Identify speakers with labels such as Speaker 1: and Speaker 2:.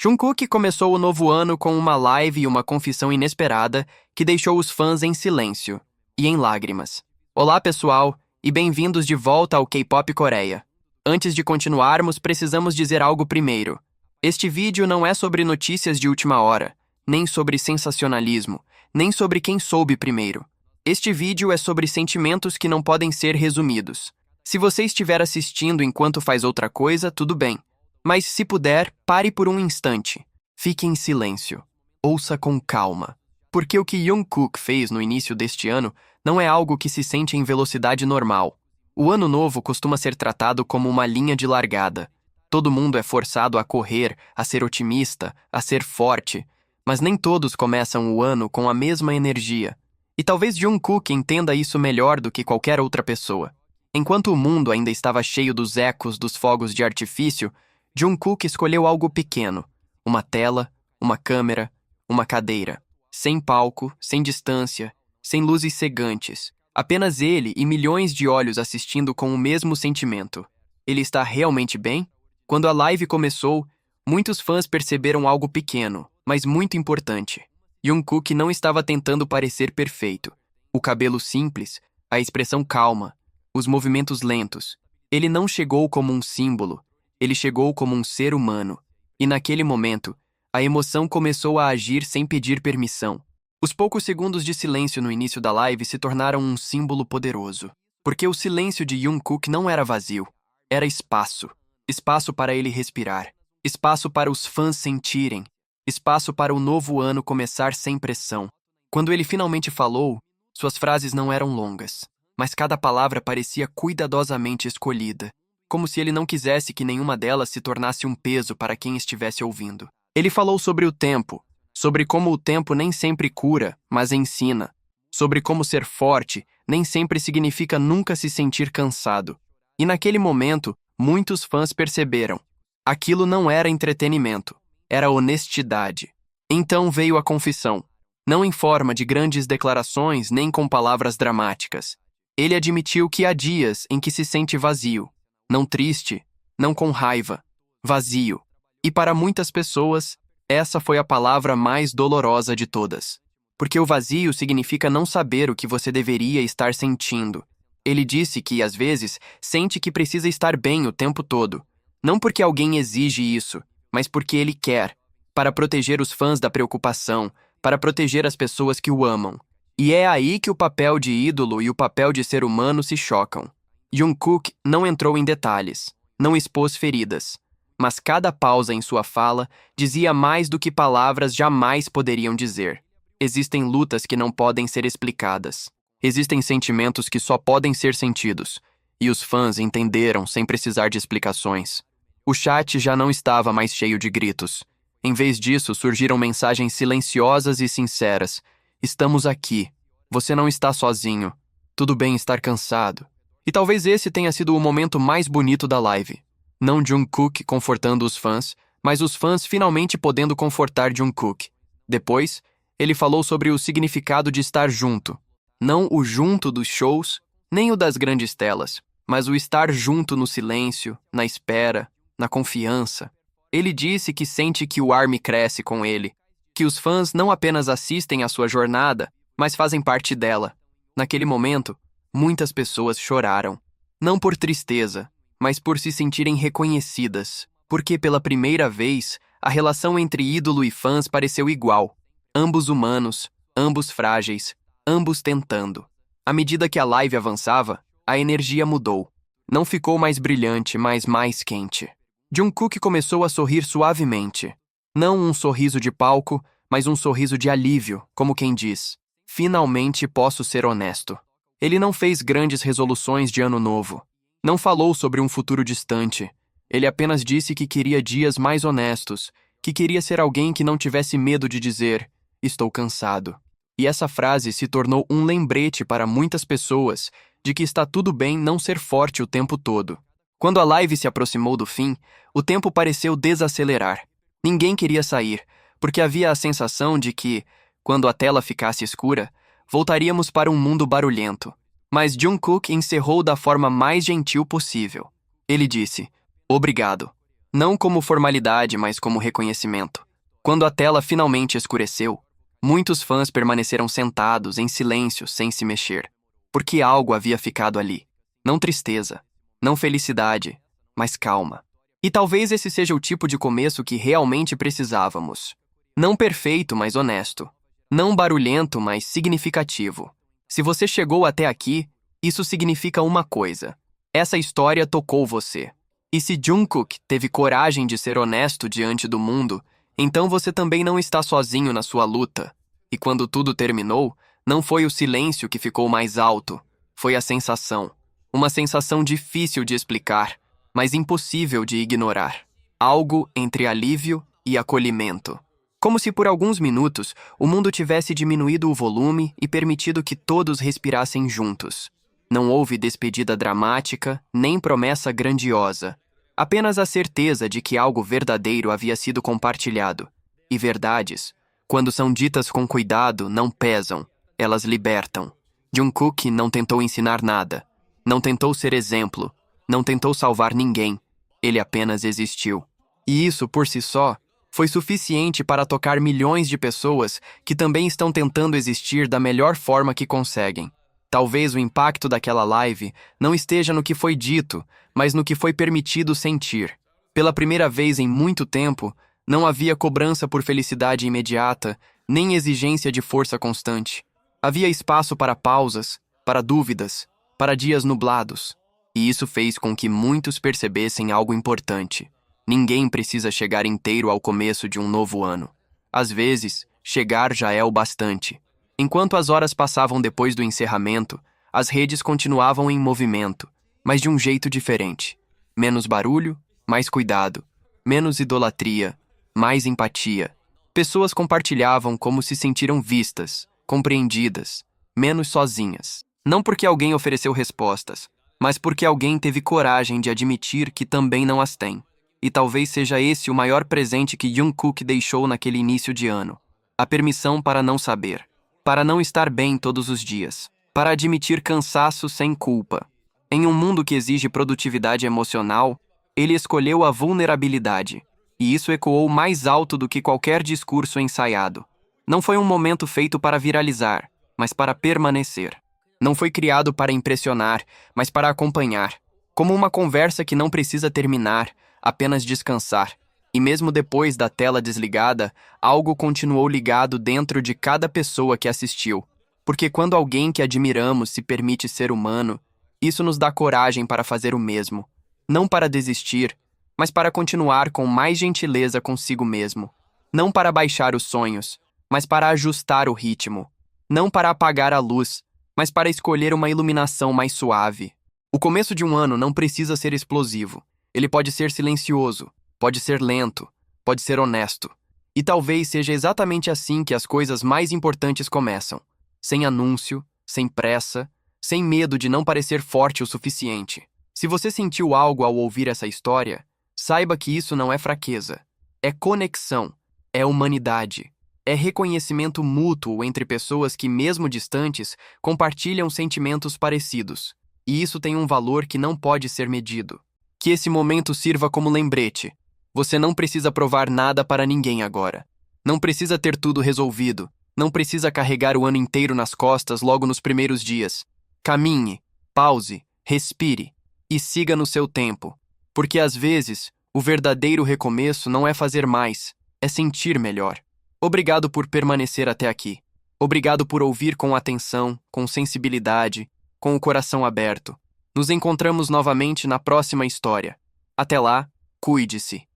Speaker 1: Jungkook começou o novo ano com uma live e uma confissão inesperada que deixou os fãs em silêncio e em lágrimas. Olá, pessoal, e bem-vindos de volta ao K-Pop Coreia. Antes de continuarmos, precisamos dizer algo primeiro. Este vídeo não é sobre notícias de última hora, nem sobre sensacionalismo, nem sobre quem soube primeiro. Este vídeo é sobre sentimentos que não podem ser resumidos. Se você estiver assistindo enquanto faz outra coisa, tudo bem. Mas, se puder, pare por um instante. Fique em silêncio. Ouça com calma. Porque o que Jungkook fez no início deste ano não é algo que se sente em velocidade normal. O ano novo costuma ser tratado como uma linha de largada. Todo mundo é forçado a correr, a ser otimista, a ser forte. Mas nem todos começam o ano com a mesma energia. E talvez Jungkook entenda isso melhor do que qualquer outra pessoa. Enquanto o mundo ainda estava cheio dos ecos dos fogos de artifício, Jungkook escolheu algo pequeno, uma tela, uma câmera, uma cadeira. Sem palco, sem distância, sem luzes cegantes. Apenas ele e milhões de olhos assistindo com o mesmo sentimento. Ele está realmente bem? Quando a live começou, muitos fãs perceberam algo pequeno, mas muito importante. Jungkook não estava tentando parecer perfeito. O cabelo simples, a expressão calma, os movimentos lentos. Ele não chegou como um símbolo. Ele chegou como um ser humano, e naquele momento, a emoção começou a agir sem pedir permissão. Os poucos segundos de silêncio no início da live se tornaram um símbolo poderoso, porque o silêncio de Jungkook não era vazio, era espaço. Espaço para ele respirar, espaço para os fãs sentirem, espaço para o novo ano começar sem pressão. Quando ele finalmente falou, suas frases não eram longas, mas cada palavra parecia cuidadosamente escolhida, como se ele não quisesse que nenhuma delas se tornasse um peso para quem estivesse ouvindo. Ele falou sobre o tempo, sobre como o tempo nem sempre cura, mas ensina, sobre como ser forte nem sempre significa nunca se sentir cansado. E naquele momento, muitos fãs perceberam. Aquilo não era entretenimento, era honestidade. Então veio a confissão, não em forma de grandes declarações nem com palavras dramáticas. Ele admitiu que há dias em que se sente vazio. Não triste, não com raiva, vazio. E para muitas pessoas, essa foi a palavra mais dolorosa de todas. Porque o vazio significa não saber o que você deveria estar sentindo. Ele disse que, às vezes, sente que precisa estar bem o tempo todo. Não porque alguém exige isso, mas porque ele quer. Para proteger os fãs da preocupação, para proteger as pessoas que o amam. E é aí que o papel de ídolo e o papel de ser humano se chocam. Jungkook não entrou em detalhes, não expôs feridas, mas cada pausa em sua fala dizia mais do que palavras jamais poderiam dizer. Existem lutas que não podem ser explicadas. Existem sentimentos que só podem ser sentidos, e os fãs entenderam sem precisar de explicações. O chat já não estava mais cheio de gritos. Em vez disso, surgiram mensagens silenciosas e sinceras. Estamos aqui. Você não está sozinho. Tudo bem estar cansado. E talvez esse tenha sido o momento mais bonito da live. Não Jungkook confortando os fãs, mas os fãs finalmente podendo confortar Jungkook. Depois, ele falou sobre o significado de estar junto. Não o junto dos shows, nem o das grandes telas, mas o estar junto no silêncio, na espera, na confiança. Ele disse que sente que o ARMY cresce com ele, que os fãs não apenas assistem à sua jornada, mas fazem parte dela. Naquele momento, muitas pessoas choraram, não por tristeza, mas por se sentirem reconhecidas, porque pela primeira vez, a relação entre ídolo e fãs pareceu igual. Ambos humanos, ambos frágeis, ambos tentando. À medida que a live avançava, a energia mudou. Não ficou mais brilhante, mas mais quente. Jungkook começou a sorrir suavemente. Não um sorriso de palco, mas um sorriso de alívio, como quem diz: finalmente posso ser honesto. Ele não fez grandes resoluções de ano novo. Não falou sobre um futuro distante. Ele apenas disse que queria dias mais honestos, que queria ser alguém que não tivesse medo de dizer: estou cansado. E essa frase se tornou um lembrete para muitas pessoas de que está tudo bem não ser forte o tempo todo. Quando a live se aproximou do fim, o tempo pareceu desacelerar. Ninguém queria sair, porque havia a sensação de que, quando a tela ficasse escura, voltaríamos para um mundo barulhento. Mas Jungkook encerrou da forma mais gentil possível. Ele disse: obrigado. Não como formalidade, mas como reconhecimento. Quando a tela finalmente escureceu, muitos fãs permaneceram sentados em silêncio, sem se mexer, porque algo havia ficado ali. Não tristeza, não felicidade, mas calma. E talvez esse seja o tipo de começo que realmente precisávamos. Não perfeito, mas honesto. Não barulhento, mas significativo. Se você chegou até aqui, isso significa uma coisa. Essa história tocou você. E se Jungkook teve coragem de ser honesto diante do mundo, então você também não está sozinho na sua luta. E quando tudo terminou, não foi o silêncio que ficou mais alto, foi a sensação. Uma sensação difícil de explicar, mas impossível de ignorar. Algo entre alívio e acolhimento. Como se por alguns minutos o mundo tivesse diminuído o volume e permitido que todos respirassem juntos. Não houve despedida dramática, nem promessa grandiosa. Apenas a certeza de que algo verdadeiro havia sido compartilhado. E verdades, quando são ditas com cuidado, não pesam, elas libertam. Jungkook não tentou ensinar nada. Não tentou ser exemplo. Não tentou salvar ninguém. Ele apenas existiu. E isso, por si só, foi suficiente para tocar milhões de pessoas que também estão tentando existir da melhor forma que conseguem. Talvez o impacto daquela live não esteja no que foi dito, mas no que foi permitido sentir. Pela primeira vez em muito tempo, não havia cobrança por felicidade imediata, nem exigência de força constante. Havia espaço para pausas, para dúvidas, para dias nublados. E isso fez com que muitos percebessem algo importante. Ninguém precisa chegar inteiro ao começo de um novo ano. Às vezes, chegar já é o bastante. Enquanto as horas passavam depois do encerramento, as redes continuavam em movimento, mas de um jeito diferente. Menos barulho, mais cuidado. Menos idolatria, mais empatia. Pessoas compartilhavam como se sentiram vistas, compreendidas, menos sozinhas. Não porque alguém ofereceu respostas, mas porque alguém teve coragem de admitir que também não as tem. E talvez seja esse o maior presente que Jungkook deixou naquele início de ano. A permissão para não saber. Para não estar bem todos os dias. Para admitir cansaço sem culpa. Em um mundo que exige produtividade emocional, ele escolheu a vulnerabilidade. E isso ecoou mais alto do que qualquer discurso ensaiado. Não foi um momento feito para viralizar, mas para permanecer. Não foi criado para impressionar, mas para acompanhar. Como uma conversa que não precisa terminar, apenas descansar. E mesmo depois da tela desligada, algo continuou ligado dentro de cada pessoa que assistiu. Porque quando alguém que admiramos se permite ser humano, isso nos dá coragem para fazer o mesmo. Não para desistir, mas para continuar com mais gentileza consigo mesmo. Não para baixar os sonhos, mas para ajustar o ritmo. Não para apagar a luz, mas para escolher uma iluminação mais suave. O começo de um ano não precisa ser explosivo. Ele pode ser silencioso. Pode ser lento, pode ser honesto. E talvez seja exatamente assim que as coisas mais importantes começam. Sem anúncio, sem pressa, sem medo de não parecer forte o suficiente. Se você sentiu algo ao ouvir essa história, saiba que isso não é fraqueza. É conexão, é humanidade. É reconhecimento mútuo entre pessoas que, mesmo distantes, compartilham sentimentos parecidos. E isso tem um valor que não pode ser medido. Que esse momento sirva como lembrete. Você não precisa provar nada para ninguém agora. Não precisa ter tudo resolvido. Não precisa carregar o ano inteiro nas costas logo nos primeiros dias. Caminhe, pause, respire e siga no seu tempo. Porque às vezes, o verdadeiro recomeço não é fazer mais, é sentir melhor. Obrigado por permanecer até aqui. Obrigado por ouvir com atenção, com sensibilidade, com o coração aberto. Nos encontramos novamente na próxima história. Até lá, cuide-se.